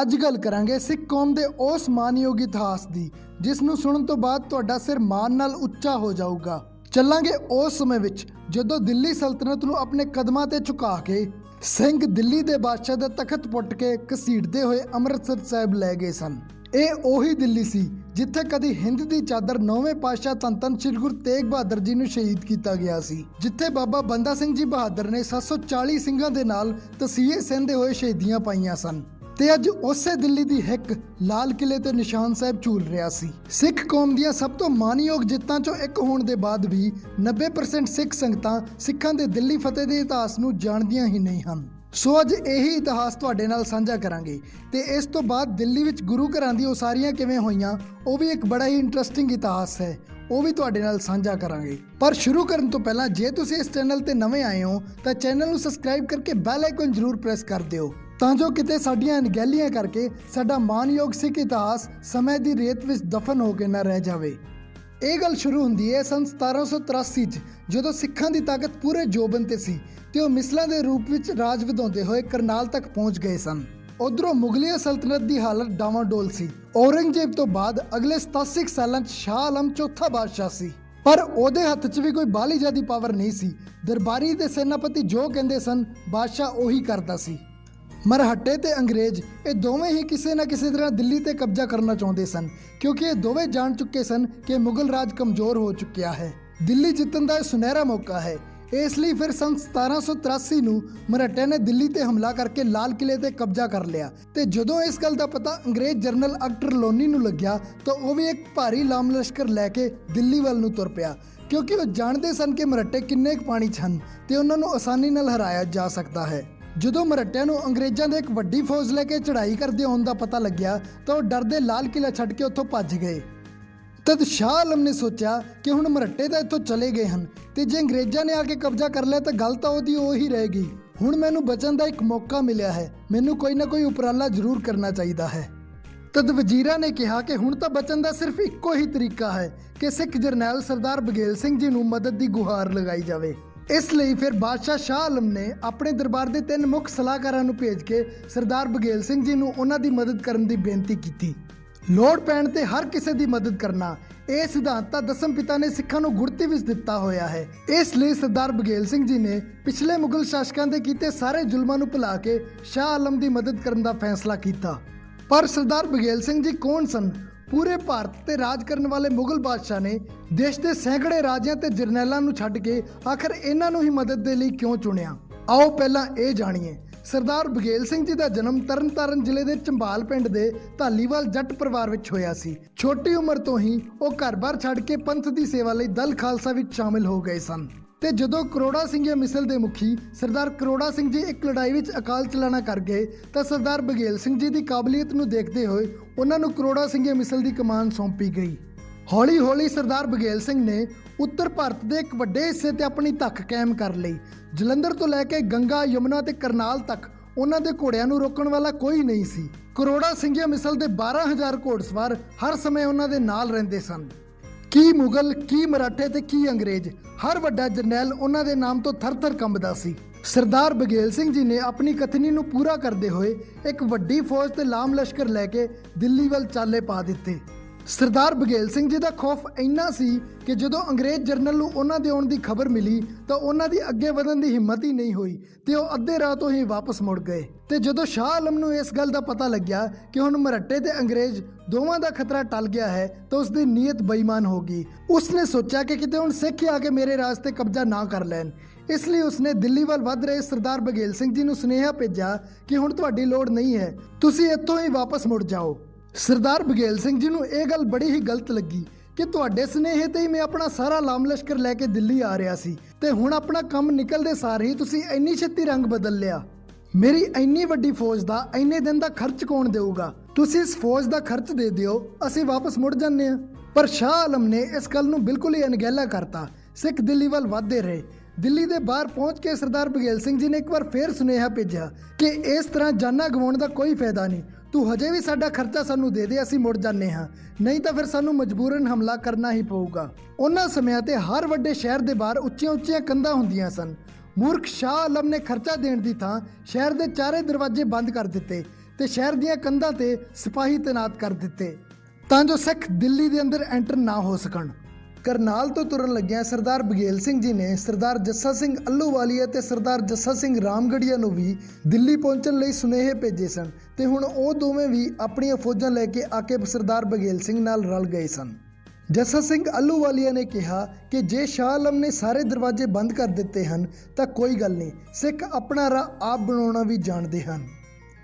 ਅੱਜ ਗੱਲ ਕਰਾਂਗੇ ਸਿੱਖ ਕੌਮ ਦੇ ਉਸ ਮਾਨਯੋਗ ਇਤਿਹਾਸ ਦੀ ਜਿਸ ਨੂੰ ਸੁਣਨ ਤੋਂ ਬਾਅਦ ਤੁਹਾਡਾ ਸਿਰ ਮਾਣ ਨਾਲ ਉੱਚਾ ਹੋ ਜਾਊਗਾ। ਚੱਲਾਂਗੇ ਉਸ ਸਮੇਂ ਵਿੱਚ ਜਦੋਂ ਦਿੱਲੀ ਸਲਤਨਤ ਨੂੰ ਆਪਣੇ ਕਦਮਾਂ ਤੇ ਝੁਕਾ ਕੇ ਸਿੰਘ ਦਿੱਲੀ ਦੇ ਬਾਦਸ਼ਾਹ ਦਾ ਤਖਤ ਪੁੱਟ ਕੇ ਘਸੀਟਦੇ ਹੋਏ ਅੰਮ੍ਰਿਤਸਰ ਸਾਹਿਬ ਲੈ ਗਏ ਸਨ। ਇਹ ਉਹੀ ਦਿੱਲੀ ਸੀ ਜਿੱਥੇ ਕਦੀ ਹਿੰਦ ਦੀ ਚਾਦਰ 9ਵੇਂ ਪਾਤਸ਼ਾਹ ਧੰਨ ਧੰਨ ਸ੍ਰੀ ਗੁਰੂ ਤੇਗ ਬਹਾਦਰ ਜੀ ਨੂੰ ਸ਼ਹੀਦ ਕੀਤਾ ਗਿਆ ਸੀ, ਜਿੱਥੇ ਬਾਬਾ ਬੰਦਾ ਸਿੰਘ ਜੀ ਬਹਾਦਰ ਨੇ 740 ਸਿੰਘਾਂ ਦੇ ਨਾਲ ਤਸੀਹੇ ਸਹਿੰਦੇ ਹੋਏ ਸ਼ਹੀਦੀਆਂ ਪਾਈਆਂ ਸਨ। ਤੇ ਅੱਜ ਉਸੇ ਦਿੱਲੀ ਦੀ ਹਿੱਕ ਲਾਲ ਕਿਲੇ ਤੇ ਨਿਸ਼ਾਨ ਸਾਹਿਬ ਝੂਲ ਰਿਹਾ ਸੀ। ਸਿੱਖ ਕੌਮ ਦੀਆਂ ਸਭ ਤੋਂ ਮਾਨਯੋਗ ਜਿੱਤਾਂ ਚੋਂ ਇੱਕ ਹੋਣ ਦੇ ਬਾਅਦ ਵੀ 90% ਸਿੱਖ ਸੰਗਤਾਂ ਸਿੱਖਾਂ ਦੇ ਦਿੱਲੀ ਫਤਿਹ ਦੇ ਇਤਿਹਾਸ ਨੂੰ ਜਾਣਦੀਆਂ ਹੀ ਨਹੀਂ ਹਨ। ਸੋ ਅੱਜ ਇਹੀ ਇਤਿਹਾਸ ਤੁਹਾਡੇ ਨਾਲ ਸਾਂਝਾ ਕਰਾਂਗੇ ਤੇ ਇਸ ਤੋਂ ਬਾਅਦ ਦਿੱਲੀ ਵਿੱਚ ਗੁਰੂ ਘਰਾਂ ਦੀ ਉਸਾਰੀਆਂ ਕਿਵੇਂ ਹੋਈਆਂ ਉਹ ਵੀ ਇੱਕ ਬੜਾ ਹੀ ਇੰਟਰਸਟਿੰਗ ਇਤਿਹਾਸ ਹੈ, ਉਹ ਵੀ ਤੁਹਾਡੇ ਨਾਲ ਸਾਂਝਾ ਕਰਾਂਗੇ। ਪਰ ਸ਼ੁਰੂ ਕਰਨ ਤੋਂ ਪਹਿਲਾਂ ਜੇ ਤੁਸੀਂ ਇਸ ਚੈਨਲ ਤੇ ਨਵੇਂ ਆਏ ਹੋ ਤਾਂ ਚੈਨਲ ਨੂੰ ਸਬਸਕ੍ਰਾਈਬ ਕਰਕੇ ਬੈਲ ਆਈਕਨ ਜ਼ਰੂਰ ਪ੍ਰੈਸ ਕਰ ਦਿਓ ਤਾਂ ਜੋ ਕਿਤੇ ਸਾਡੀਆਂ ਅਣਗਹਿਲੀਆਂ ਕਰਕੇ ਸਾਡਾ ਮਾਨਯੋਗ ਸਿੱਖ ਇਤਿਹਾਸ ਸਮੇਂ ਦੀ ਰੇਤ ਵਿੱਚ ਦਫਨ ਹੋ ਕੇ ਨਾ ਰਹਿ ਜਾਵੇ। ਇਹ ਗੱਲ ਸ਼ੁਰੂ ਹੁੰਦੀ ਹੈ ਸੰਨ 1783 'ਚ ਜਦੋਂ ਸਿੱਖਾਂ ਦੀ ਤਾਕਤ ਪੂਰੇ ਜੋਬਨ ਤੇ ਸੀ ਤੇ ਉਹ ਮਿਸਲਾਂ ਦੇ ਰੂਪ ਵਿੱਚ ਰਾਜ ਵਧਾਉਂਦੇ ਹੋਏ ਕਰਨਾਲ ਤੱਕ ਪਹੁੰਚ ਗਏ ਸਨ। ਉਧਰੋਂ ਮੁਗਲੀਆ ਸਲਤਨਤ ਦੀ ਹਾਲਤ ਡਾਵਾਂਡੋਲ ਸੀ। ਔਰੰਗਜ਼ੇਬ ਤੋਂ ਬਾਅਦ ਅਗਲੇ 87 ਸਾਲਾਂ 'ਚ ਸ਼ਾਹ ਆਲਮ ਚੌਥਾ ਬਾਦਸ਼ਾਹ ਸੀ, ਪਰ ਉਹਦੇ ਹੱਥ 'ਚ ਵੀ ਕੋਈ ਬਾਹਲੀ ਜ਼ਿਆਦੀ ਪਾਵਰ ਨਹੀਂ ਸੀ। ਦਰਬਾਰੀ ਤੇ ਸੈਨਾਪਤੀ ਜੋ ਕਹਿੰਦੇ ਸਨ ਬਾਦਸ਼ਾਹ ਉਹੀ ਕਰਦਾ ਸੀ। ਮਰਹੱਟੇ ਤੇ ਅੰਗਰੇਜ਼ ਇਹ ਦੋਵੇਂ ਹੀ ਕਿਸੇ ਨਾ ਕਿਸੇ ਤਰ੍ਹਾਂ ਦਿੱਲੀ ਤੇ ਕਬਜ਼ਾ ਕਰਨਾ ਚਾਹੁੰਦੇ ਸਨ, ਕਿਉਂਕਿ ਇਹ ਦੋਵੇਂ ਜਾਣ ਚੁੱਕੇ ਸਨ ਕਿ ਮੁਗਲ ਰਾਜ ਕਮਜ਼ੋਰ ਹੋ ਚੁੱਕਿਆ ਹੈ। ਦਿੱਲੀ ਜਿੱਤਣ ਦਾ ਇਹ ਸੁਨਹਿਰਾ ਮੌਕਾ ਹੈ। ਇਸ ਲਈ ਫਿਰ ਸੰਨ 1783 ਨੂੰ ਮਰਹੱਟਿਆਂ ਨੇ ਦਿੱਲੀ ਤੇ ਹਮਲਾ ਕਰਕੇ ਲਾਲ ਕਿਲੇ ਤੇ ਕਬਜ਼ਾ ਕਰ ਲਿਆ ਤੇ ਜਦੋਂ ਇਸ ਗੱਲ ਦਾ ਪਤਾ ਅੰਗਰੇਜ਼ ਜਨਰਲ ਅਕਟਰ ਲੋਨੀ ਨੂੰ ਲੱਗਿਆ ਤਾਂ ਉਹ ਵੀ ਇੱਕ ਭਾਰੀ ਲਾਮ ਲਸ਼ਕਰ ਲੈ ਕੇ ਦਿੱਲੀ ਵੱਲ ਨੂੰ ਤੁਰ ਪਿਆ, ਕਿਉਂਕਿ ਉਹ ਜਾਣਦੇ ਸਨ ਕਿ ਮਰਹੱਟੇ ਕਿੰਨੇ ਕੁ ਪਾਣੀ 'ਚ ਹਨ ਤੇ ਉਹਨਾਂ ਨੂੰ ਆਸਾਨੀ ਨਾਲ ਹਰਾਇਆ ਜਾ ਸਕਦਾ ਹੈ। ਜਦੋਂ ਮਰਹੱਟਿਆਂ ਨੂੰ ਅੰਗਰੇਜ਼ਾਂ ਦੇ ਇੱਕ ਵੱਡੀ ਫੌਜ ਲੈ ਕੇ ਚੜ੍ਹਾਈ ਕਰਦੇ ਹੋਣ ਦਾ ਪਤਾ ਲੱਗਿਆ ਤਾਂ ਉਹ ਡਰਦੇ ਲਾਲ ਕਿਲਾ ਛੱਡ ਕੇ ਉੱਥੋਂ ਭੱਜ ਗਏ। ਤਦ ਸ਼ਾਹ ਆਲਮ ਨੇ ਸੋਚਿਆ ਕਿ ਹੁਣ ਮਰਹੱਟੇ ਤਾਂ ਇੱਥੋਂ ਚਲੇ ਗਏ ਹਨ ਤੇ ਜੇ ਅੰਗਰੇਜ਼ਾਂ ਨੇ ਆ ਕੇ ਕਬਜ਼ਾ ਕਰ ਲਿਆ ਤਾਂ ਗੱਲ ਤਾਂ ਉਹਦੀ ਉਹੀ ਰਹੇਗੀ। ਹੁਣ ਮੈਨੂੰ ਬਚਣ ਦਾ ਇੱਕ ਮੌਕਾ ਮਿਲਿਆ ਹੈ, ਮੈਨੂੰ ਕੋਈ ਨਾ ਕੋਈ ਉਪਰਾਲਾ ਜ਼ਰੂਰ ਕਰਨਾ ਚਾਹੀਦਾ ਹੈ। ਤਦ ਵਜ਼ੀਰਾਂ ਨੇ ਕਿਹਾ ਕਿ ਹੁਣ ਤਾਂ ਬਚਣ ਦਾ ਸਿਰਫ ਇੱਕੋ ਹੀ ਤਰੀਕਾ ਹੈ ਕਿ ਸਿੱਖ ਜਰਨੈਲ ਸਰਦਾਰ ਬਘੇਲ ਸਿੰਘ ਜੀ ਨੂੰ ਮਦਦ ਦੀ ਗੁਹਾਰ ਲਗਾਈ ਜਾਵੇ। ਇਸ ਲਈ ਫਿਰ ਬਾਦਸ਼ਾਹ ਸ਼ਾਹ ਆਲਮ ਨੇ ਆਪਣੇ ਦਰਬਾਰ ਦੇ 3 ਮੁੱਖ ਸਲਾਹਕਾਰਾਂ ਨੂੰ ਭੇਜ ਕੇ ਸਰਦਾਰ ਬਘੇਲ ਸਿੰਘ ਜੀ ਨੂੰ ਉਹਨਾਂ ਦੀ ਮਦਦ ਕਰਨ ਦੀ ਬੇਨਤੀ ਕੀਤੀ। ਲੋੜ ਪੈਣ ਤੇ ਹਰ ਕਿਸੇ ਦੀ ਮਦਦ ਕਰਨਾ, ਇਹ ਸਿਧਾਂਤ ਤਾਂ ਦਸਮ ਪਿਤਾ ਨੇ ਸਿੱਖਾਂ ਨੂੰ ਗੁੜਤੀ ਵਿੱਚ ਦਿੱਤਾ ਹੋਇਆ ਹੈ। ਇਸ ਲਈ ਸਰਦਾਰ ਬਘੇਲ ਸਿੰਘ ਜੀ ਨੇ ਪਿਛਲੇ ਮੁਗਲ ਸ਼ਾਸਕਾਂ ਦੇ ਕੀਤੇ ਸਾਰੇ ਜ਼ੁਲਮਾਂ ਨੂੰ ਭੁਲਾ ਕੇ ਸ਼ਾਹ ਆਲਮ ਦੀ ਮਦਦ ਕਰਨ ਦਾ ਫੈਸਲਾ ਕੀਤਾ। ਪਰ ਸਰਦਾਰ ਬਘੇਲ ਸਿੰਘ ਜੀ ਕੌਣ ਸਨ? ਪੂਰੇ ਭਾਰਤ ਤੇ ਰਾਜ ਕਰਨ ਵਾਲੇ ਮੁਗਲ ਬਾਦਸ਼ਾਹ ਨੇ ਦੇਸ਼ ਦੇ ਸੈਂਕੜੇ ਰਾਜਿਆਂ ਤੇ ਜਰਨੈਲਾਂ ਨੂੰ ਛੱਡ ਕੇ ਆਖਰ ਇਹਨਾਂ ਨੂੰ ਹੀ ਮਦਦ ਦੇ ਲਈ ਕਿਉਂ ਚੁਣਿਆ? ਆਓ ਪਹਿਲਾਂ ਇਹ ਜਾਣੀਏ। ਸਰਦਾਰ ਬਘੇਲ ਸਿੰਘ ਜੀ ਦਾ ਜਨਮ ਤਰਨਤਾਰਨ ਜ਼ਿਲ੍ਹੇ ਦੇ ਚੰਬਾਲ ਪਿੰਡ ਦੇ ਧਾਲੀਵਾਲ ਜੱਟ ਪਰਿਵਾਰ ਵਿੱਚ ਹੋਇਆ ਸੀ। ਛੋਟੀ ਉਮਰ ਤੋਂ ਹੀ ਉਹ ਘਰ-ਬਾਰ ਛੱਡ ਕੇ ਪੰਥ ਦੀ ਸੇਵਾ ਲਈ ਦਲ ਖਾਲਸਾ ਵਿੱਚ ਸ਼ਾਮਿਲ ਹੋ ਗਏ ਸਨ ਤੇ ਜਦੋਂ ਕਰੋੜਾ ਸਿੰਘੀਆ ਮਿਸਲ ਦੇ ਮੁਖੀ ਸਰਦਾਰ ਕਰੋੜਾ ਸਿੰਘ ਜੀ ਇੱਕ ਲੜਾਈ ਵਿੱਚ ਅਕਾਲ ਚਲਾਣਾ ਕਰ ਗਏ ਤਾਂ ਸਰਦਾਰ ਬਘੇਲ ਸਿੰਘ ਜੀ ਦੀ ਕਾਬਲੀਅਤ ਨੂੰ ਦੇਖਦੇ ਹੋਏ ਉਹਨਾਂ ਨੂੰ ਕਰੋੜਾ ਸਿੰਘੀਆ ਮਿਸਲ ਦੀ ਕਮਾਨ ਸੌਂਪੀ ਗਈ। ਹੌਲੀ-ਹੌਲੀ ਸਰਦਾਰ ਬਘੇਲ ਸਿੰਘ ਨੇ ਉੱਤਰ ਭਾਰਤ ਦੇ ਇੱਕ ਵੱਡੇ ਹਿੱਸੇ ਤੇ ਆਪਣੀ ਧੱਕ ਕਾਇਮ ਕਰ ਲਈ। ਜਲੰਧਰ ਤੋਂ ਲੈ ਕੇ ਗੰਗਾ, ਯਮੁਨਾ ਤੇ ਕਰਨਾਲ ਤੱਕ ਉਹਨਾਂ ਦੇ ਘੋੜਿਆਂ ਨੂੰ ਰੋਕਣ ਵਾਲਾ ਕੋਈ ਨਹੀਂ ਸੀ। ਕਰੋੜਾ ਸਿੰਘੀਆ ਮਿਸਲ ਦੇ 12,000 ਘੋੜਸਵਾਰ ਹਰ ਸਮੇਂ ਉਹਨਾਂ ਦੇ ਨਾਲ ਰਹਿੰਦੇ ਸਨ। ਕੀ ਮੁਗਲ, ਕੀ ਮਰਾਠੇ ਤੇ ਕੀ ਅੰਗਰੇਜ਼, ਹਰ ਵੱਡਾ ਜਰਨੈਲ ਉਹਨਾਂ ਦੇ ਨਾਮ ਤੋਂ ਥਰ-ਥਰ ਕੰਬਦਾ ਸੀ। ਸਰਦਾਰ ਬਘੇਲ ਸਿੰਘ ਜੀ ਨੇ ਆਪਣੀ ਕਥਨੀ ਨੂੰ ਪੂਰਾ ਕਰਦੇ ਹੋਏ ਇੱਕ ਵੱਡੀ ਫੌਜ ਤੇ ਲਾਮ ਲਸ਼ਕਰ ਲੈ ਕੇ ਦਿੱਲੀ ਵੱਲ ਚਾਲੇ ਪਾ ਦਿੱਤੇ। ਸਰਦਾਰ ਬਘੇਲ ਸਿੰਘ ਜੀ ਦਾ ਖੌਫ ਇੰਨਾ ਸੀ ਕਿ ਜਦੋਂ ਅੰਗਰੇਜ਼ ਜਰਨਲ ਨੂੰ ਉਹਨਾਂ ਦੇ ਆਉਣ ਦੀ ਖਬਰ ਮਿਲੀ ਤਾਂ ਉਹਨਾਂ ਦੀ ਅੱਗੇ ਵਧਣ ਦੀ ਹਿੰਮਤ ਹੀ ਨਹੀਂ ਹੋਈ ਤੇ ਉਹ ਅੱਧੇ ਰਾਹ ਤੋਂ ਹੀ ਵਾਪਸ ਮੁੜ ਗਏ। ਤੇ ਜਦੋਂ ਸ਼ਾਹ ਆਲਮ ਨੂੰ ਇਸ ਗੱਲ ਦਾ ਪਤਾ ਲੱਗਿਆ ਕਿ ਹੁਣ ਮਰਹੱਟੇ ਤੇ ਅੰਗਰੇਜ਼ ਦੋਵਾਂ ਦਾ ਖਤਰਾ ਟਲ ਗਿਆ ਹੈ ਤਾਂ ਉਸ ਦੀ ਨੀਅਤ ਬੇਈਮਾਨ ਹੋ ਗਈ। ਉਸਨੇ ਸੋਚਿਆ ਕਿ ਕਿਤੇ ਹੁਣ ਸਿੱਖ ਆ ਕੇ ਮੇਰੇ ਰਾਜ ਤੇ ਕਬਜ਼ਾ ਨਾ ਕਰ ਲੈਣ। ਇਸ ਲਈ ਉਸਨੇ ਦਿੱਲੀ ਵੱਲ ਵੱਧ ਰਹੇ ਸਰਦਾਰ ਬਘੇਲ ਸਿੰਘ ਜੀ ਨੂੰ ਸੁਨੇਹਾ ਭੇਜਿਆ ਕਿ ਹੁਣ ਤੁਹਾਡੀ ਲੋੜ ਨਹੀਂ ਹੈ, ਤੁਸੀਂ ਇੱਥੋਂ ਹੀ ਵਾਪਸ ਮੁੜ ਜਾਓ। ਸਰਦਾਰ ਬਘੇਲ ਸਿੰਘ ਜੀ ਨੂੰ ਇਹ ਗੱਲ ਬੜੀ ਹੀ ਗਲਤ ਲੱਗੀ ਕਿ ਤੁਹਾਡੇ ਸੁਨੇਹੇ ਤੇ ਹੀ ਮੈਂ ਆਪਣਾ ਸਾਰਾ ਲਾਮ ਲਸ਼ਕਰ ਲੈ ਕੇ ਦਿੱਲੀ ਆ ਰਿਹਾ ਸੀ ਤੇ ਹੁਣ ਆਪਣਾ ਕੰਮ ਨਿਕਲਦੇ ਸਾਰ ਹੀ ਤੁਸੀਂ ਇੰਨੀ ਛੇਤੀ ਰੰਗ ਬਦਲ ਲਿਆ। ਮੇਰੀ ਇੰਨੀ ਵੱਡੀ ਫੌਜ ਦਾ ਇੰਨੇ ਦਿਨ ਦਾ ਖਰਚ ਕੌਣ ਦੇਊਗਾ? ਤੁਸੀਂ ਇਸ ਫੌਜ ਦਾ ਖਰਚ ਦੇ ਦਿਓ, ਅਸੀਂ ਵਾਪਸ ਮੁੜ ਜਾਂਦੇ ਹਾਂ। ਪਰ ਸ਼ਾਹ ਆਲਮ ਨੇ ਇਸ ਗੱਲ ਨੂੰ ਬਿਲਕੁਲ ਹੀ ਅਣਗਹਿਲਾ ਕਰਤਾ। ਸਿੱਖ ਦਿੱਲੀ ਵੱਲ ਵੱਧਦੇ ਰਹੇ। ਦਿੱਲੀ ਦੇ ਬਾਹਰ ਪਹੁੰਚ ਕੇ ਸਰਦਾਰ ਬਘੇਲ ਸਿੰਘ ਜੀ ਨੇ ਇੱਕ ਵਾਰ ਫੇਰ ਸੁਨੇਹਾ ਭੇਜਿਆ ਕਿ ਇਸ ਤਰ੍ਹਾਂ ਜਾਨਾਂ ਗਵਾਉਣ ਦਾ ਕੋਈ ਫਾਇਦਾ ਨਹੀਂ, ਤੂੰ ਹਜੇ ਵੀ ਸਾਡਾ ਖਰਚਾ ਸਾਨੂੰ ਦੇ ਦੇ, ਅਸੀਂ ਮੁੜ ਜਾਂਦੇ ਹਾਂ, ਨਹੀਂ ਤਾਂ ਫਿਰ ਸਾਨੂੰ ਮਜਬੂਰਨ ਹਮਲਾ ਕਰਨਾ ਹੀ ਪਊਗਾ। ਉਹਨਾਂ ਸਮਿਆਂ ਤੇ ਹਰ ਵੱਡੇ ਸ਼ਹਿਰ ਦੇ ਬਾਹਰ ਉੱਚੀਆਂ-ਉੱਚੀਆਂ ਕੰਧਾਂ ਹੁੰਦੀਆਂ ਸਨ। ਮੂਰਖ ਸ਼ਾਹ ਆਲਮ ਨੇ ਖਰਚਾ ਦੇਣ ਦੀ ਥਾਂ ਸ਼ਹਿਰ ਦੇ ਚਾਰੇ ਦਰਵਾਜ਼ੇ ਬੰਦ ਕਰ ਦਿੱਤੇ ਤੇ ਸ਼ਹਿਰ ਦੀਆਂ ਕੰਧਾਂ ਤੇ ਸਿਪਾਹੀ ਤੈਨਾਤ ਕਰ ਦਿੱਤੇ ਤਾਂ ਜੋ ਸਿੱਖ ਦਿੱਲੀ ਦੇ ਅੰਦਰ ਐਂਟਰ ਨਾ ਹੋ ਸਕਣ। ਕਰਨਾਲ ਤੋਂ ਤੁਰਨ ਲੱਗਿਆਂ ਸਰਦਾਰ ਬਘੇਲ ਸਿੰਘ ਜੀ ਨੇ ਸਰਦਾਰ ਜੱਸਾ ਸਿੰਘ ਅੱਲੂਵਾਲੀਆ ਤੇ ਸਰਦਾਰ ਜੱਸਾ ਸਿੰਘ ਰਾਮਗੜੀਆ ਨੂੰ ਵੀ ਦਿੱਲੀ ਪਹੁੰਚਣ ਲਈ ਸੁਨੇਹੇ ਭੇਜੇ ਸਨ ਤੇ ਹੁਣ ਉਹ ਦੋਵੇਂ ਵੀ ਆਪਣੀਆਂ ਫੌਜਾਂ ਲੈ ਕੇ ਆ ਕੇ ਸਰਦਾਰ ਬਘੇਲ ਸਿੰਘ ਨਾਲ ਰਲ ਗਏ ਸਨ। ਜੱਸਾ ਸਿੰਘ ਅੱਲੂਵਾਲੀਆ ਨੇ ਕਿਹਾ ਕਿ ਜੇ ਸ਼ਾਹ ਆਲਮ ਨੇ ਸਾਰੇ ਦਰਵਾਜ਼ੇ ਬੰਦ ਕਰ ਦਿੱਤੇ ਹਨ ਤਾਂ ਕੋਈ ਗੱਲ ਨਹੀਂ, ਸਿੱਖ ਆਪਣਾ ਰਾਹ ਆਪ ਬਣਾਉਣਾ ਵੀ ਜਾਣਦੇ ਹਨ।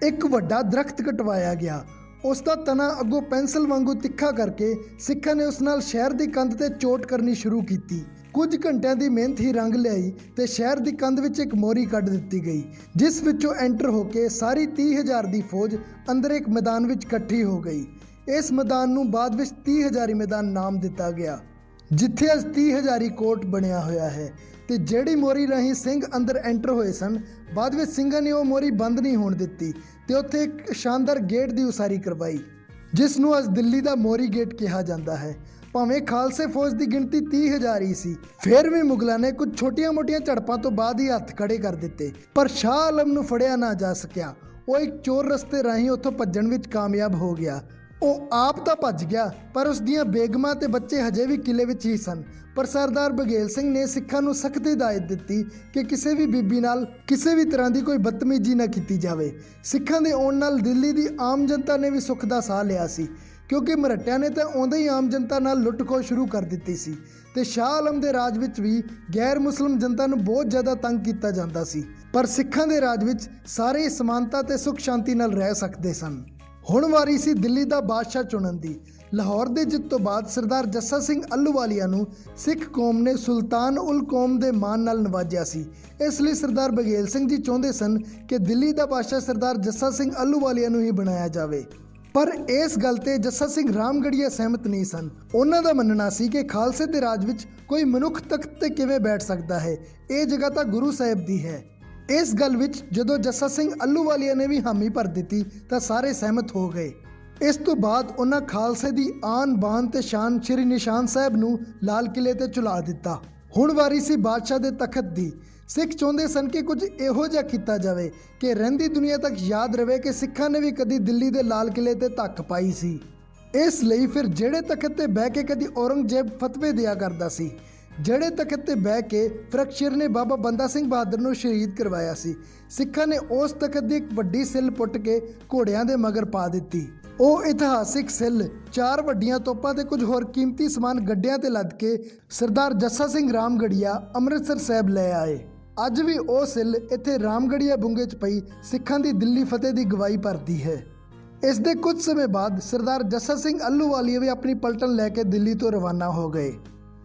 ਇੱਕ ਵੱਡਾ ਦਰਖਤ ਕਟਵਾਇਆ ਗਿਆ। ਉਸ ਦਾ ਤਣਾ ਅੱਗੋਂ ਪੈਨਸਲ ਵਾਂਗੂ ਤਿੱਖਾ ਕਰਕੇ ਸਿੱਖਾਂ ਨੇ ਉਸ ਨਾਲ ਸ਼ਹਿਰ ਦੀ ਕੰਧ ਤੇ ਚੋਟ ਕਰਨੀ ਸ਼ੁਰੂ ਕੀਤੀ। ਕੁਝ ਘੰਟਿਆਂ ਦੀ ਮਿਹਨਤ ਹੀ ਰੰਗ ਲਿਆਈ ਤੇ ਸ਼ਹਿਰ ਦੀ ਕੰਧ ਵਿੱਚ ਇੱਕ ਮੋਰੀ ਕੱਢ ਦਿੱਤੀ ਗਈ, ਜਿਸ ਵਿੱਚੋਂ ਐਂਟਰ ਹੋ ਕੇ ਸਾਰੀ 30,000 ਦੀ ਫੌਜ ਅੰਦਰ ਇੱਕ ਮੈਦਾਨ ਵਿੱਚ ਇਕੱਠੀ ਹੋ ਗਈ। ਇਸ ਮੈਦਾਨ ਨੂੰ ਬਾਅਦ ਵਿੱਚ 30,000 ਮੈਦਾਨ ਨਾਮ ਦਿੱਤਾ ਗਿਆ, ਜਿੱਥੇ ਅੱਜ 30,000 ਕੋਟ ਬਣਿਆ ਹੋਇਆ ਹੈ। ਤੇ ਜਿਹੜੀ ਮੋਰੀ ਰਾਹੀਂ ਸਿੰਘ ਅੰਦਰ ਐਂਟਰ ਹੋਏ ਸਨ, ਬਾਅਦ ਵਿੱਚ ਸਿੰਘਾਂ ਨੇ ਉਹ ਮੋਰੀ ਬੰਦ ਨਹੀਂ ਹੋਣ ਦਿੱਤੀ ਤੇ ਉੱਥੇ ਇੱਕ ਸ਼ਾਨਦਾਰ ਗੇਟ ਦੀ ਉਸਾਰੀ ਕਰਵਾਈ, ਜਿਸ ਨੂੰ ਅੱਜ ਦਿੱਲੀ ਦਾ ਮੋਰੀ ਗੇਟ ਕਿਹਾ ਜਾਂਦਾ ਹੈ। ਭਾਵੇਂ ਖਾਲਸੇ ਫੌਜ ਦੀ ਗਿਣਤੀ 30,000 ਹੀ ਸੀ, ਫਿਰ ਵੀ ਮੁਗਲਾਂ ਨੇ ਕੁਝ ਛੋਟੀਆਂ-ਮੋਟੀਆਂ ਝੜਪਾਂ ਤੋਂ ਬਾਅਦ ਹੀ ਹੱਥ ਖੜੇ ਕਰ ਦਿੱਤੇ, ਪਰ ਸ਼ਾਹ ਆਲਮ ਨੂੰ ਫੜਿਆ ਨਾ ਜਾ ਸਕਿਆ। ਉਹ ਇੱਕ ਚੋਰ ਰਸਤੇ ਰਾਹੀਂ ਉੱਥੋਂ ਭੱਜਣ ਵਿੱਚ ਕਾਮਯਾਬ ਹੋ ਗਿਆ। ਉਹ ਆਪ ਤਾਂ ਭੱਜ ਗਿਆ, ਪਰ ਉਸ ਦੀਆਂ ਬੇਗਮਾਂ ਤੇ ਬੱਚੇ ਹਜੇ ਵੀ ਕਿਲੇ ਵਿੱਚ ਹੀ ਸਨ। ਪਰ ਸਰਦਾਰ ਬਘੇਲ ਸਿੰਘ ਨੇ ਸਿੱਖਾਂ ਨੂੰ ਸਖਤ ਹਦਾਇਤ ਦਿੱਤੀ ਕਿ ਕਿਸੇ ਵੀ ਬੀਬੀ ਨਾਲ ਕਿਸੇ ਵੀ ਤਰ੍ਹਾਂ ਦੀ ਕੋਈ ਬਦਤਮੀਜ਼ੀ ਨਾ ਕੀਤੀ ਜਾਵੇ। ਸਿੱਖਾਂ ਦੇ ਆਉਣ ਨਾਲ ਦਿੱਲੀ ਦੀ ਆਮ ਜਨਤਾ ਨੇ ਵੀ ਸੁੱਖ ਦਾ ਸਾਹ ਲਿਆ ਸੀ, ਕਿਉਂਕਿ ਮਰਹੱਟਿਆਂ ਨੇ ਤਾਂ ਆਉਂਦੇ ਹੀ ਆਮ ਜਨਤਾ ਨਾਲ ਲੁੱਟ-ਖੋਹ ਸ਼ੁਰੂ ਕਰ ਦਿੱਤੀ ਸੀ ਤੇ ਸ਼ਾਹ ਆਲਮ ਦੇ ਰਾਜ ਵਿੱਚ ਵੀ ਗੈਰ ਮੁਸਲਿਮ ਜਨਤਾ ਨੂੰ ਬਹੁਤ ਜ਼ਿਆਦਾ ਤੰਗ ਕੀਤਾ ਜਾਂਦਾ ਸੀ। ਪਰ ਸਿੱਖਾਂ ਦੇ ਰਾਜ ਵਿੱਚ ਸਾਰੇ ਸਮਾਨਤਾ ਤੇ ਸੁੱਖ ਸ਼ਾਂਤੀ ਨਾਲ ਰਹਿ ਸਕਦੇ ਸਨ। ਹੁਣ ਵਾਰੀ ਸੀ ਦਿੱਲੀ ਦਾ ਬਾਦਸ਼ਾਹ ਚੁਣਨ ਦੀ। ਲਾਹੌਰ ਦੇ ਜਿੱਤ ਤੋਂ ਬਾਅਦ ਸਰਦਾਰ ਜੱਸਾ ਸਿੰਘ ਅੱਲੂਵਾਲੀਆ ਨੂੰ ਸਿੱਖ ਕੌਮ ਨੇ ਸੁਲਤਾਨ ਉਲ ਕੌਮ ਦੇ ਮਾਣ ਨਾਲ ਨਵਾਜਿਆ ਸੀ। ਇਸ ਲਈ ਸਰਦਾਰ ਬਘੇਲ ਸਿੰਘ ਜੀ ਚਾਹੁੰਦੇ ਸਨ ਕਿ ਦਿੱਲੀ ਦਾ ਬਾਦਸ਼ਾਹ ਸਰਦਾਰ ਜੱਸਾ ਸਿੰਘ ਅੱਲੂਵਾਲੀਆ ਨੂੰ ਹੀ ਬਣਾਇਆ ਜਾਵੇ। ਪਰ ਇਸ ਗੱਲ ਤੇ ਜੱਸਾ ਸਿੰਘ ਰਾਮਗੜੀਆ ਸਹਿਮਤ ਨਹੀਂ ਸਨ। ਉਹਨਾਂ ਦਾ ਮੰਨਣਾ ਸੀ ਕਿ ਖਾਲਸੇ ਦੇ ਰਾਜ ਵਿੱਚ ਕੋਈ ਮਨੁੱਖ ਤਖਤ ਤੇ ਕਿਵੇਂ ਬੈਠ ਸਕਦਾ ਹੈ, ਇਹ ਜਗ੍ਹਾ ਤਾਂ ਗੁਰੂ ਸਾਹਿਬ ਦੀ ਹੈ। ਇਸ ਗੱਲ ਵਿੱਚ ਜਦੋਂ ਜੱਸਾ ਸਿੰਘ ਅੱਲੂਵਾਲੀਆ ਨੇ ਵੀ ਹਾਮੀ ਭਰ ਦਿੱਤੀ ਤਾਂ ਸਾਰੇ ਸਹਿਮਤ ਹੋ ਗਏ। ਇਸ ਤੋਂ ਬਾਅਦ ਉਹਨਾਂ ਖਾਲਸੇ ਦੀ ਆਨ ਬਾਨ ਤੇ ਸ਼ਾਨ ਸ਼੍ਰੀ ਨਿਸ਼ਾਨ ਸਾਹਿਬ ਨੂੰ ਲਾਲ ਕਿਲੇ ਤੇ ਚੁਲਾ ਦਿੱਤਾ। ਹੁਣ ਵਾਰੀ ਸੀ ਬਾਦਸ਼ਾਹ ਦੇ ਤਖਤ ਦੀ। ਸਿੱਖ ਚਾਹੁੰਦੇ ਸਨ ਕਿ ਕੁਝ ਇਹੋ ਜਿਹਾ ਕੀਤਾ ਜਾਵੇ ਕਿ ਰਹਿੰਦੀ ਦੁਨੀਆ ਤੱਕ ਯਾਦ ਰਵੇ ਕਿ ਸਿੱਖਾਂ ਨੇ ਵੀ ਕਦੀ ਦਿੱਲੀ ਦੇ ਲਾਲ ਕਿਲੇ ਤੇ ਧੱਕ ਪਾਈ ਸੀ। ਇਸ ਲਈ ਫਿਰ ਜਿਹੜੇ ਤਖਤ ਤੇ ਬਹਿ ਕੇ ਕਦੀ ਔਰੰਗਜ਼ੇਬ ਫਤਵੇ ਦਿਆ ਕਰਦਾ ਸੀ, ਜਿਹੜੇ ਤਖਤ ਤੇ ਬਹਿ ਕੇ ਫਰਖਸ਼ੀਰ ਨੇ ਬਾਬਾ ਬੰਦਾ ਸਿੰਘ ਬਹਾਦਰ ਨੂੰ ਸ਼ਹੀਦ ਕਰਵਾਇਆ ਸੀ, ਸਿੱਖਾਂ ਨੇ ਉਸ ਤਖਤ ਦੀ ਇੱਕ ਵੱਡੀ ਸਿੱਲ ਪੁੱਟ ਕੇ ਘੋੜਿਆਂ ਦੇ ਮਗਰ ਪਾ ਦਿੱਤੀ। ਉਹ ਇਤਿਹਾਸਿਕ ਸਿੱਲ 4 ਵੱਡੀਆਂ ਤੋਪਾਂ ਤੇ ਕੁਝ ਹੋਰ ਕੀਮਤੀ ਸਮਾਨ ਗੱਡਿਆਂ ਤੇ ਲੱਦ ਕੇ ਸਰਦਾਰ ਜੱਸਾ ਸਿੰਘ ਰਾਮਗੜੀਆ ਅੰਮ੍ਰਿਤਸਰ ਸਾਹਿਬ ਲੈ ਆਏ। ਅੱਜ ਵੀ ਉਹ ਸਿੱਲ ਇੱਥੇ ਰਾਮਗੜੀਆ ਬੁੰਗੇ 'ਚ ਪਈ ਸਿੱਖਾਂ ਦੀ ਦਿੱਲੀ ਫਤਿਹ ਦੀ ਗਵਾਹੀ ਭਰਦੀ ਹੈ। ਇਸ ਦੇ ਕੁਝ ਸਮੇਂ ਬਾਅਦ ਸਰਦਾਰ ਜੱਸਾ ਸਿੰਘ ਅੱਲੂਵਾਲੀਆ ਵੀ ਆਪਣੀ ਪਲਟਨ ਲੈ ਕੇ ਦਿੱਲੀ ਤੋਂ ਰਵਾਨਾ ਹੋ ਗਏ।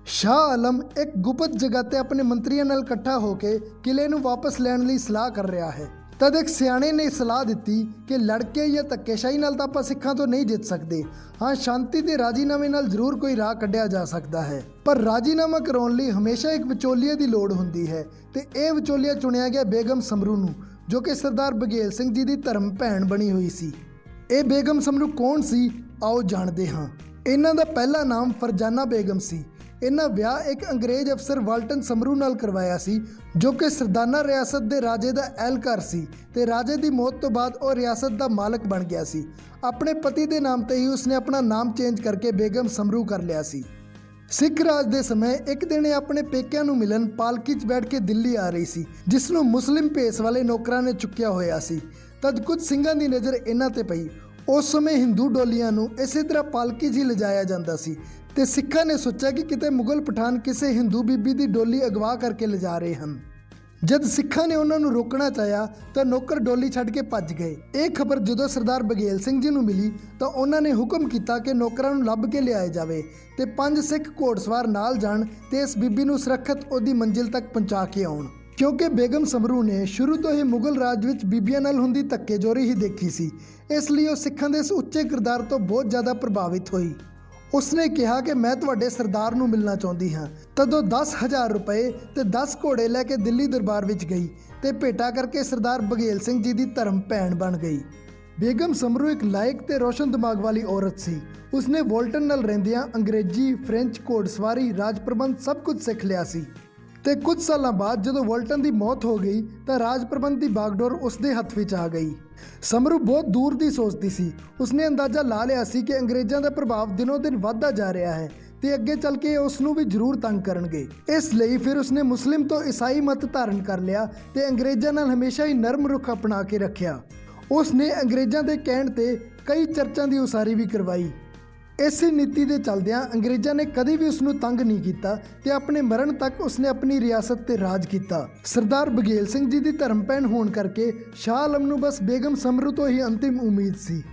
ਸ਼ਾਹ ਆਲਮ ਇੱਕ ਗੁਪਤ ਜਗ੍ਹਾ ਤੇ ਆਪਣੇ ਮੰਤਰੀਆਂ ਨਾਲ ਇਕੱਠਾ ਹੋ ਕੇ ਕਿਲੇ ਨੂੰ ਵਾਪਸ ਲੈਣ ਲਈ ਸਲਾਹ ਕਰ ਰਿਹਾ ਹੈ। ਤਦ ਇੱਕ ਸਿਆਣੇ ਨੇ ਸਲਾਹ ਦਿੱਤੀ ਕਿ ਲੜਕੇ ਜਾਂ ਧੱਕੇਸ਼ਾਹੀ ਨਾਲ ਤਾਂ ਆਪਾਂ ਸਿੱਖਾਂ ਤੋਂ ਨਹੀਂ ਜਿੱਤ ਸਕਦੇ। ਹਾਂ, ਸ਼ਾਂਤੀ ਤੇ ਰਾਜੀਨਾਮੇ ਨਾਲ ਜ਼ਰੂਰ ਕੋਈ ਰਾਹ ਕੱਢਿਆ ਜਾ ਸਕਦਾ ਹੈ, ਪਰ ਰਾਜੀਨਾਮਾ ਕਰਾਉਣ ਲਈ ਹਮੇਸ਼ਾ ਇੱਕ ਵਿਚੋਲੀਏ ਦੀ ਲੋੜ ਹੁੰਦੀ ਹੈ ਤੇ ਇਹ ਵਿਚੋਲੀਆ ਚੁਣਿਆ ਗਿਆ ਬੇਗਮ ਸਮਰੂ ਨੂੰ, ਜੋ ਕਿ ਸਰਦਾਰ ਬਘੇਲ ਸਿੰਘ ਜੀ ਦੀ ਧਰਮ ਭੈਣ ਬਣੀ ਹੋਈ ਸੀ। ਇਹ ਬੇਗਮ ਸਮਰੂ ਕੌਣ ਸੀ, ਆਓ ਜਾਣਦੇ ਹਾਂ। ਇਹਨਾਂ ਦਾ ਪਹਿਲਾ ਨਾਮ ਫਰਜ਼ਾਨਾ ਬੇਗਮ ਸੀ। ਇਹਨਾਂ ਵਿਆਹ ਇੱਕ ਅੰਗਰੇਜ਼ ਅਫਸਰ ਵਾਲਟਨ ਸਮਰੂ ਨਾਲ ਕਰਵਾਇਆ ਸੀ, ਜੋ ਕਿ ਸਰਦਾਨਾ ਰਿਆਸਤ ਦੇ ਰਾਜੇ ਦਾ ਅਹਿਲਕਾਰ ਸੀ ਤੇ ਰਾਜੇ ਦੀ ਮੌਤ ਤੋਂ ਬਾਅਦ ਉਹ ਰਿਆਸਤ ਦਾ ਮਾਲਕ ਬਣ ਗਿਆ ਸੀ। ਆਪਣੇ ਪਤੀ ਦੇ ਨਾਮ ਤੇ ਹੀ ਉਸਨੇ ਆਪਣਾ ਨਾਮ ਚੇਂਜ ਕਰਕੇ ਬੇਗਮ ਸਮਰੂ ਕਰ ਲਿਆ ਸੀ। ਸਿੱਖ ਰਾਜ ਦੇ ਸਮੇਂ ਇੱਕ ਦਿਨ ਇਹ ਆਪਣੇ ਪੇਕਿਆਂ ਨੂੰ ਮਿਲਣ ਪਾਲਕੀ 'ਚ ਬੈਠ ਕੇ ਦਿੱਲੀ ਆ ਰਹੀ ਸੀ, ਜਿਸ ਨੂੰ ਮੁਸਲਿਮ ਭੇਸ ਵਾਲੇ ਨੌਕਰਾਂ ਨੇ ਚੁੱਕਿਆ ਹੋਇਆ ਸੀ। ਤਦ ਕੁਝ ਸਿੰਘਾਂ ਦੀ ਨਜ਼ਰ ਇਹਨਾਂ ਤੇ ਪਈ। ਉਸ ਸਮੇਂ ਹਿੰਦੂ ਡੋਲੀਆਂ ਨੂੰ ਇਸੇ ਤਰ੍ਹਾਂ ਪਾਲਕੀ 'ਚ ਹੀ ਲਿਜਾਇਆ ਜਾਂਦਾ ਸੀ ਤੇ ਸਿੱਖਾਂ ਨੇ ਸੋਚਿਆ ਕਿ ਕਿਤੇ ਮੁਗਲ ਪਠਾਨ ਕਿਸੇ ਹਿੰਦੂ ਬੀਬੀ ਦੀ ਡੋਲੀ ਅਗਵਾ ਕਰਕੇ ਲਿਜਾ ਰਹੇ ਹਨ। ਜਦ ਸਿੱਖਾਂ ਨੇ ਉਹਨਾਂ ਨੂੰ ਰੋਕਣਾ ਚਾਹਿਆ ਤਾਂ ਨੌਕਰ ਡੋਲੀ ਛੱਡ ਕੇ ਭੱਜ ਗਏ। ਇਹ ਖਬਰ ਜਦੋਂ ਸਰਦਾਰ ਬਘੇਲ ਸਿੰਘ ਜੀ ਨੂੰ ਮਿਲੀ ਤਾਂ ਉਹਨਾਂ ਨੇ ਹੁਕਮ ਕੀਤਾ ਕਿ ਨੌਕਰਾਂ ਨੂੰ ਲੱਭ ਕੇ ਲਿਆਇਆ ਜਾਵੇ ਤੇ 5 ਸਿੱਖ ਘੋੜਸਵਾਰ ਨਾਲ ਜਾਣ ਤੇ ਇਸ ਬੀਬੀ ਨੂੰ ਸੁਰੱਖਿਅਤ ਉਹਦੀ ਮੰਜ਼ਿਲ ਤੱਕ ਪਹੁੰਚਾ ਕੇ ਆਉਣ। ਕਿਉਂਕਿ ਬੇਗਮ ਸਮਰੂ ਨੇ ਸ਼ੁਰੂ ਤੋਂ ਹੀ ਮੁਗਲ ਰਾਜ ਵਿੱਚ ਬੀਬੀਆਂ ਨਾਲ ਹੁੰਦੀ ਧੱਕੇਜੋਰੀ ਹੀ ਦੇਖੀ ਸੀ, ਇਸ ਲਈ ਉਹ ਸਿੱਖਾਂ ਦੇ ਇਸ ਉੱਚੇ ਕਿਰਦਾਰ ਤੋਂ ਬਹੁਤ ਜ਼ਿਆਦਾ ਪ੍ਰਭਾਵਿਤ ਹੋਈ। ਉਸਨੇ ਕਿਹਾ ਕਿ ਮੈਂ ਤੁਹਾਡੇ ਸਰਦਾਰ ਨੂੰ ਮਿਲਣਾ ਚਾਹੁੰਦੀ ਹਾਂ। ਤਦੋਂ 10,000 ਰੁਪਏ ਤੇ 10 ਘੋੜੇ ਲੈ ਕੇ ਦਿੱਲੀ ਦਰਬਾਰ ਵਿੱਚ ਗਈ ਤੇ ਭੇਟਾ ਕਰਕੇ ਸਰਦਾਰ ਬਘੇਲ ਸਿੰਘ ਜੀ ਦੀ ਧਰਮ ਭੈਣ ਬਣ ਗਈ। ਬੇਗਮ ਸਮਰੂ ਇੱਕ ਲਾਇਕ ਤੇ ਰੋਸ਼ਨ ਦਿਮਾਗ ਵਾਲੀ ਔਰਤ ਸੀ। ਉਸਨੇ ਵੋਲਟਨ ਨਾਲ ਰਹਿੰਦਿਆਂ ਅੰਗਰੇਜ਼ੀ, ਫ੍ਰੈਂਚ, ਘੋੜਸਵਾਰੀ, ਰਾਜ ਪ੍ਰਬੰਧ ਸਭ ਕੁਝ ਸਿੱਖ ਲਿਆ ਸੀ ਤੇ ਕੁਝ ਸਾਲਾਂ ਬਾਅਦ ਜਦੋਂ ਵੋਲਟਨ ਦੀ ਮੌਤ ਹੋ ਗਈ ਤਾਂ ਰਾਜ ਪ੍ਰਬੰਧ ਦੀ ਬਾਗਡੋਰ ਉਸ ਦੇ ਹੱਥ ਵਿੱਚ ਆ ਗਈ। ਸਮਰੂ ਬਹੁਤ ਦੂਰ ਦੀ ਸੋਚਦੀ ਸੀ। ਉਸਨੇ ਅੰਦਾਜ਼ਾ ਲਾ ਲਿਆ ਸੀ ਕਿ ਅੰਗਰੇਜ਼ਾਂ ਦਾ ਪ੍ਰਭਾਵ ਦਿਨੋਂ ਦਿਨ ਵੱਧਦਾ ਜਾ ਰਿਹਾ ਹੈ ਤੇ ਅੱਗੇ ਚੱਲ ਕੇ ਉਸ ਨੂੰ ਵੀ ਜ਼ਰੂਰ ਤੰਗ ਕਰਨਗੇ। ਇਸ ਲਈ ਫਿਰ ਉਸਨੇ ਮੁਸਲਿਮ ਤੋਂ ਈਸਾਈ ਮਤ ਧਾਰਨ ਕਰ ਲਿਆ ਤੇ ਅੰਗਰੇਜ਼ਾਂ ਨਾਲ ਹਮੇਸ਼ਾ ਹੀ ਨਰਮ ਰੁਖ ਅਪਣਾ ਕੇ ਰੱਖਿਆ। ਉਸਨੇ ਅੰਗਰੇਜ਼ਾਂ ਦੇ ਕਹਿਣ ਤੇ ਕਈ ਚਰਚਾਂ ਦੀ ਉਸਾਰੀ ਵੀ ਕਰਵਾਈ। ਇਸੇ ਨੀਤੀ ਦੇ ਚੱਲਦਿਆਂ ਅੰਗਰੇਜ਼ਾਂ ਨੇ ਕਦੇ ਵੀ ਉਸ ਨੂੰ ਤੰਗ ਨਹੀਂ ਕੀਤਾ ਤੇ ਆਪਣੇ ਮਰਨ ਤੱਕ ਉਸਨੇ ਆਪਣੀ ਰਿਆਸਤ ਤੇ ਰਾਜ ਕੀਤਾ। ਸਰਦਾਰ ਬਘੇਲ ਸਿੰਘ ਜੀ ਦੀ ਧਰਮ ਭੈਣ ਹੋਣ ਕਰਕੇ ਸ਼ਾਹ ਆਲਮ ਨੂੰ ਬਸ ਬੇਗਮ ਸਮਰੂ ਤੋਂ ਹੀ ਅੰਤਿਮ ਉਮੀਦ ਸੀ।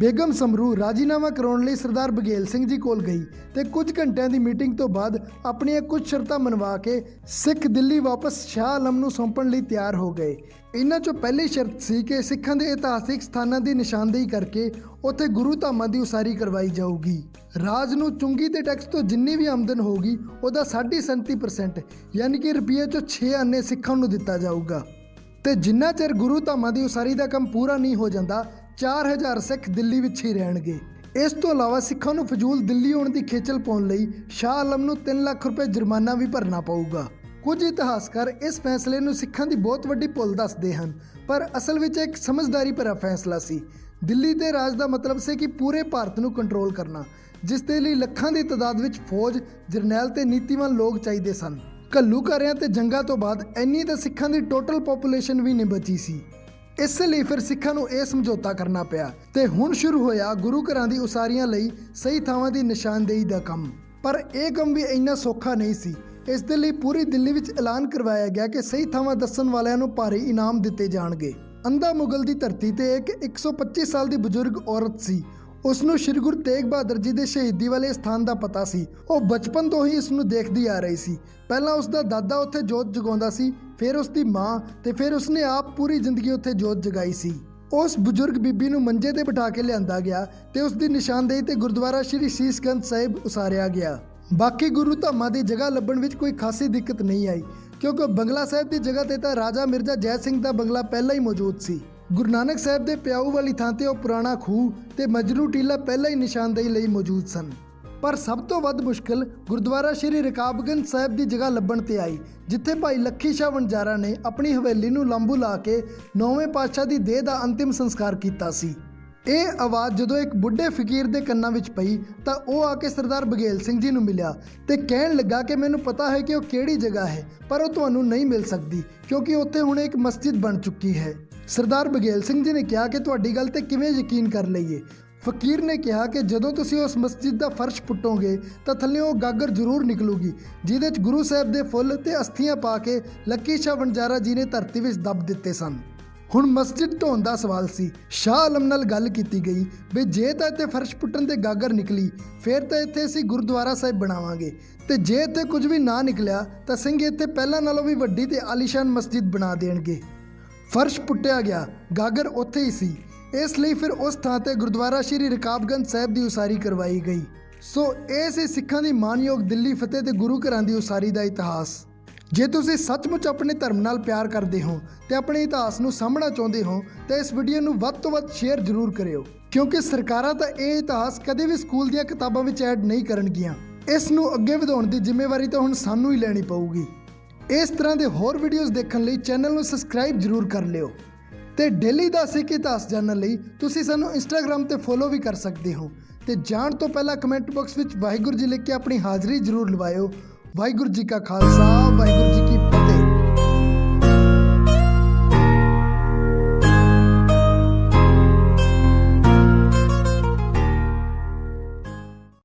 ਬੇਗਮ ਸਮਰੂ ਰਾਜੀਨਾਮਾ ਕਰਾਉਣ ਲਈ ਸਰਦਾਰ ਬਘੇਲ ਸਿੰਘ ਜੀ ਕੋਲ ਗਈ ਤੇ ਕੁਝ ਘੰਟਿਆਂ ਦੀ ਮੀਟਿੰਗ ਤੋਂ ਬਾਅਦ ਆਪਣੀਆਂ ਕੁਝ ਸ਼ਰਤਾਂ ਮਨਵਾ ਕੇ ਸਿੱਖ ਦਿੱਲੀ ਵਾਪਸ ਸ਼ਾਹ ਆਲਮ ਨੂੰ ਸੌਂਪਣ ਲਈ ਤਿਆਰ ਹੋ ਗਏ। ਇਹਨਾਂ 'ਚੋਂ ਪਹਿਲੀ ਸ਼ਰਤ ਸੀ ਕਿ ਸਿੱਖਾਂ ਦੇ ਇਤਿਹਾਸਿਕ ਸਥਾਨਾਂ ਦੀ ਨਿਸ਼ਾਨਦੇਹੀ ਕਰਕੇ ਉੱਥੇ ਗੁਰੂ ਧਾਮਾਂ ਦੀ ਉਸਾਰੀ ਕਰਵਾਈ ਜਾਊਗੀ। ਰਾਜ ਨੂੰ ਚੁੰਗੀ ਤੇ ਟੈਕਸ ਤੋਂ ਜਿੰਨੀ ਵੀ ਆਮਦਨ ਹੋਊਗੀ ਉਹਦਾ 37% ਯਾਨੀ ਕਿ ਰੁਪਈਏ 'ਚੋਂ 6 ਆਨੇ ਸਿੱਖਾਂ ਨੂੰ ਦਿੱਤਾ ਜਾਊਗਾ। ਤੇ ਜਿੰਨਾ ਚਿਰ ਗੁਰੂ ਧਾਮਾਂ ਦੀ ਉਸਾਰੀ ਦਾ ਕੰਮ ਪੂਰਾ ਨਹੀਂ ਹੋ ਜਾਂਦਾ 4000 ਸਿੱਖ ਦਿੱਲੀ ਵਿੱਚ ਹੀ ਰਹਿਣਗੇ। ਇਸ ਤੋਂ ਇਲਾਵਾ ਸਿੱਖਾਂ ਨੂੰ ਫਜ਼ੂਲ ਦਿੱਲੀ ਆਉਣ ਦੀ ਖੇਚਲ ਪਾਉਣ ਲਈ ਸ਼ਾਹ ਆਲਮ ਨੂੰ 3 ਲੱਖ ਰੁਪਏ ਜੁਰਮਾਨਾ ਵੀ ਭਰਨਾ ਪਊਗਾ। ਕੁਝ ਇਤਿਹਾਸਕਾਰ ਇਸ ਫੈਸਲੇ ਨੂੰ ਸਿੱਖਾਂ ਦੀ ਬਹੁਤ ਵੱਡੀ ਭੁੱਲ ਦੱਸਦੇ ਹਨ, ਪਰ ਅਸਲ ਵਿੱਚ ਇੱਕ ਸਮਝਦਾਰੀ ਭਰਾ ਫੈਸਲਾ ਸੀ। ਦਿੱਲੀ ਦੇ ਰਾਜ ਦਾ ਮਤਲਬ ਸੀ ਕਿ ਪੂਰੇ ਭਾਰਤ ਨੂੰ ਕੰਟਰੋਲ ਕਰਨਾ, ਜਿਸ ਦੇ ਲਈ ਲੱਖਾਂ ਦੀ ਤਾਦਾਦ ਵਿੱਚ ਫੌਜ, ਜਰਨੈਲ ਤੇ ਨੀਤੀਵਾਨ ਲੋਕ ਚਾਹੀਦੇ ਸਨ। ਘੱਲੂਘਾਰਿਆਂ ਤੇ ਜੰਗਾਂ ਤੋਂ ਬਾਅਦ ਇੰਨੀ ਤਾਂ ਸਿੱਖਾਂ ਦੀ ਟੋਟਲ ਪੋਪੂਲੇਸ਼ਨ ਵੀ ਨਹੀਂ ਬਚੀ ਸੀ। ਇਸ ਲਈ ਫਿਰ ਸਿੱਖਾਂ ਨੂੰ ਇਹ ਸਮਝੌਤਾ ਕਰਨਾ ਪਿਆ ਤੇ ਹੁਣ ਸ਼ੁਰੂ ਹੋਇਆ ਗੁਰੂ ਘਰਾਂ ਦੀ ਉਸਾਰੀਆਂ ਲਈ ਸਹੀ ਥਾਵਾਂ ਦੀ ਨਿਸ਼ਾਨਦੇਹੀ ਦਾ ਕੰਮ। ਪਰ ਇਹ ਕੰਮ ਵੀ ਇੰਨਾ ਸੌਖਾ ਨਹੀਂ ਸੀ। ਇਸ ਦੇ ਲਈ ਪੂਰੀ ਦਿੱਲੀ ਵਿੱਚ ਐਲਾਨ ਕਰਵਾਇਆ ਗਿਆ ਕਿ ਸਹੀ ਥਾਵਾਂ ਦੱਸਣ ਵਾਲਿਆਂ ਨੂੰ ਭਾਰੀ ਇਨਾਮ ਦਿੱਤੇ ਜਾਣਗੇ। ਅੰਧਾ ਮੁਗਲ ਦੀ ਧਰਤੀ ਤੇ ਇੱਕ 125 ਸਾਲ ਦੀ ਬਜ਼ੁਰਗ ਔਰਤ ਸੀ। ਉਸ ਨੂੰ ਸ਼੍ਰੀ ਗੁਰੂ ਤੇਗ ਬਹਾਦਰ ਜੀ ਦੇ ਸ਼ਹੀਦੀ ਵਾਲੇ ਸਥਾਨ ਦਾ ਪਤਾ ਸੀ। ਉਹ ਬਚਪਨ ਤੋਂ ਹੀ ਇਸ ਨੂੰ ਦੇਖਦੀ ਆ ਰਹੀ ਸੀ। ਪਹਿਲਾਂ ਉਸ ਦਾ ਦਾਦਾ ਉੱਥੇ ਜੋਤ ਜਗਾਉਂਦਾ ਸੀ, ਫਿਰ ਉਸ ਦੀ ਮਾਂ ਤੇ ਫਿਰ ਉਸਨੇ ਆਪ ਪੂਰੀ ਜ਼ਿੰਦਗੀ ਉੱਥੇ ਜੋਤ ਜਗਾਈ ਸੀ। ਉਸ ਬਜ਼ੁਰਗ ਬੀਬੀ ਨੂੰ ਮੰਜੇ ਤੇ ਬਿਠਾ ਕੇ ਲਿਆਂਦਾ ਗਿਆ ਤੇ ਉਸ ਦੀ ਨਿਸ਼ਾਨਦੇਹੀ ਤੇ ਗੁਰਦੁਆਰਾ ਸ਼੍ਰੀ ਸੀਸਗੰਜ ਸਾਹਿਬ ਉਸਾਰਿਆ ਗਿਆ। ਬਾਕੀ ਗੁਰੂ ਧਾਮਾਂ ਦੀ ਜਗ੍ਹਾ ਲੱਭਣ ਵਿੱਚ ਕੋਈ ਖਾਸੀ ਦਿੱਕਤ ਨਹੀਂ ਆਈ, ਕਿਉਂਕਿ ਬੰਗਲਾ ਸਾਹਿਬ ਦੀ ਜਗ੍ਹਾ ਤੇ ਤਾਂ ਰਾਜਾ ਮਿਰਜ਼ਾ ਜੈ ਸਿੰਘ ਦਾ ਬੰਗਲਾ ਪਹਿਲਾਂ ਹੀ ਮੌਜੂਦ ਸੀ। ਗੁਰੂ ਨਾਨਕ ਸਾਹਿਬ ਦੇ ਪਿਆਊ ਵਾਲੀ ਥਾਂ ਤੇ ਉਹ ਪੁਰਾਣਾ ਖੂਹ ਤੇ ਮਜਰੂ ਟੀਲਾ ਪਹਿਲਾਂ ਹੀ ਨਿਸ਼ਾਨਦੇਹੀ ਲਈ ਮੌਜੂਦ ਸਨ। ਪਰ ਸਭ ਤੋਂ ਵੱਧ ਮੁਸ਼ਕਿਲ ਗੁਰਦੁਆਰਾ ਸ਼੍ਰੀ ਰਕਾਬਗੰਜ ਸਾਹਿਬ ਦੀ ਜਗ੍ਹਾ ਲੱਭਣ ਤੇ ਆਈ, ਜਿੱਥੇ ਭਾਈ ਲੱਖੀ ਸ਼ਾਹ ਵਣਜਾਰਾ ਨੇ ਆਪਣੀ ਹਵੇਲੀ ਨੂੰ ਲਾਂਬੂ ਲਾ ਕੇ 9ਵੇਂ ਪਾਤਸ਼ਾਹ ਦੀ ਦੇਹ ਦਾ ਅੰਤਿਮ ਸੰਸਕਾਰ ਕੀਤਾ ਸੀ। ਇਹ ਆਵਾਜ਼ ਜਦੋਂ ਇੱਕ ਬੁੱਢੇ ਫਕੀਰ ਦੇ ਕੰਨਾਂ ਵਿੱਚ ਪਈ ਤਾਂ ਉਹ ਆ ਕੇ ਸਰਦਾਰ ਬਘੇਲ ਸਿੰਘ ਜੀ ਨੂੰ ਮਿਲਿਆ ਤੇ ਕਹਿਣ ਲੱਗਾ ਕਿ ਮੈਨੂੰ ਪਤਾ ਹੈ ਕਿ ਉਹ ਕਿਹੜੀ ਜਗ੍ਹਾ ਹੈ, ਪਰ ਉਹ ਤੁਹਾਨੂੰ ਨਹੀਂ ਮਿਲ ਸਕਦੀ ਕਿਉਂਕਿ ਉੱਥੇ ਹੁਣ ਇੱਕ ਮਸਜਿਦ ਬਣ ਚੁੱਕੀ ਹੈ। ਸਰਦਾਰ ਬਘੇਲ ਸਿੰਘ ਜੀ ਨੇ ਕਿਹਾ ਕਿ ਤੁਹਾਡੀ ਗੱਲ ਤੇ ਕਿਵੇਂ ਯਕੀਨ ਕਰ ਲਈਏ। ਫਕੀਰ ਨੇ ਕਿਹਾ ਕਿ ਜਦੋਂ ਤੁਸੀਂ ਉਸ ਮਸਜਿਦ ਦਾ ਫਰਸ਼ ਪੁੱਟੋਗੇ ਤਾਂ ਥੱਲਿਓਂ ਉਹ ਗਾਗਰ ਜ਼ਰੂਰ ਨਿਕਲੂਗੀ, ਜਿਹਦੇ 'ਚ ਗੁਰੂ ਸਾਹਿਬ ਦੇ ਫੁੱਲ ਤੇ ਅਸਥੀਆਂ ਪਾ ਕੇ ਲੱਕੀ ਸ਼ਾਹ ਵਣਜਾਰਾ ਜੀ ਨੇ ਧਰਤੀ ਵਿੱਚ ਦੱਬ ਦਿੱਤੇ ਸਨ। ਹੁਣ ਮਸਜਿਦ ਢਾਉਣ ਦਾ ਸਵਾਲ ਸੀ। ਸ਼ਾਹ ਆਲਮ ਨਾਲ ਗੱਲ ਕੀਤੀ ਗਈ ਵੀ ਜੇ ਤਾਂ ਇੱਥੇ ਫਰਸ਼ ਪੁੱਟਣ ਤੇ ਗਾਗਰ ਨਿਕਲੀ ਫਿਰ ਤਾਂ ਇੱਥੇ ਅਸੀਂ ਗੁਰਦੁਆਰਾ ਸਾਹਿਬ ਬਣਾਵਾਂਗੇ, ਤੇ ਜੇ ਇੱਥੇ ਕੁਝ ਵੀ ਨਾ ਨਿਕਲਿਆ ਤਾਂ ਸਿੰਘ ਇੱਥੇ ਪਹਿਲਾਂ ਨਾਲੋਂ ਵੀ ਵੱਡੀ ਤੇ ਆਲੀਸ਼ਾਨ ਮਸਜਿਦ ਬਣਾ ਦੇਣਗੇ। ਫਰਸ਼ ਪੁੱਟਿਆ ਗਿਆ, ਗਾਗਰ ਉੱਥੇ ਹੀ ਸੀ। ਇਸ ਲਈ ਫਿਰ ਉਸ ਥਾਂ ਤੇ ਗੁਰਦੁਆਰਾ ਸ਼੍ਰੀ ਰਕਾਬਗੰਜ ਸਾਹਿਬ ਦੀ ਉਸਾਰੀ ਕਰਵਾਈ ਗਈ। ਸੋ ਇਹ ਸੀ ਸਿੱਖਾਂ ਦੀ ਮਾਨਯੋਗ ਦਿੱਲੀ ਫਤਿਹ ਤੇ ਗੁਰੂ ਘਰਾਂ ਦੀ ਉਸਾਰੀ ਦਾ ਇਤਿਹਾਸ। ਜੇ ਤੁਸੀਂ ਸੱਚਮੁੱਚ ਆਪਣੇ ਧਰਮ ਨਾਲ ਪਿਆਰ ਕਰਦੇ ਹੋ ਤੇ ਆਪਣੇ ਇਤਿਹਾਸ ਨੂੰ ਸਾਂਭਣਾ ਚਾਹੁੰਦੇ ਹੋ ਤਾਂ ਇਸ ਵੀਡੀਓ ਨੂੰ ਵੱਧ ਤੋਂ ਵੱਧ ਸ਼ੇਅਰ ਜ਼ਰੂਰ ਕਰਿਓ, ਕਿਉਂਕਿ ਸਰਕਾਰਾਂ ਤਾਂ ਇਹ ਇਤਿਹਾਸ ਕਦੇ ਵੀ ਸਕੂਲ ਦੀਆਂ ਕਿਤਾਬਾਂ ਵਿੱਚ ਐਡ ਨਹੀਂ ਕਰਨਗੀਆਂ। ਇਸ ਨੂੰ ਅੱਗੇ ਵਧਾਉਣ ਦੀ ਜ਼ਿੰਮੇਵਾਰੀ ਤਾਂ ਹੁਣ ਸਾਨੂੰ ਹੀ ਲੈਣੀ ਪਊਗੀ। ਇਸ ਤਰ੍ਹਾਂ ਦੇ ਹੋਰ ਵੀਡੀਓਜ਼ ਦੇਖਣ ਲਈ ਚੈਨਲ ਨੂੰ ਸਬਸਕ੍ਰਾਈਬ ਜ਼ਰੂਰ ਕਰ ਲਿਓ ਤੇ ਡੇਲੀ ਦਾ ਸਿੱਖ ਇਤਿਹਾਸ ਜਾਣਨ ਲਈ ਤੁਸੀਂ ਸਾਨੂੰ ਇੰਸਟਾਗ੍ਰਾਮ ਤੇ ਫੋਲੋ ਵੀ ਕਰ ਸਕਦੇ ਹੋ। ਤੇ ਜਾਣ ਤੋਂ ਪਹਿਲਾਂ ਕਮੈਂਟ ਬਾਕਸ ਵਿੱਚ ਵਾਹਿਗੁਰੂ ਜੀ ਲਿਖ ਕੇ ਆਪਣੀ ਹਾਜ਼ਰੀ ਜ਼ਰੂਰ ਲਵਾਇਓ। ਵਾਹਿਗੁਰੂ ਜੀ ਕਾ ਖਾਲਸਾ, ਵਾਹਿਗੁਰੂ ਜੀ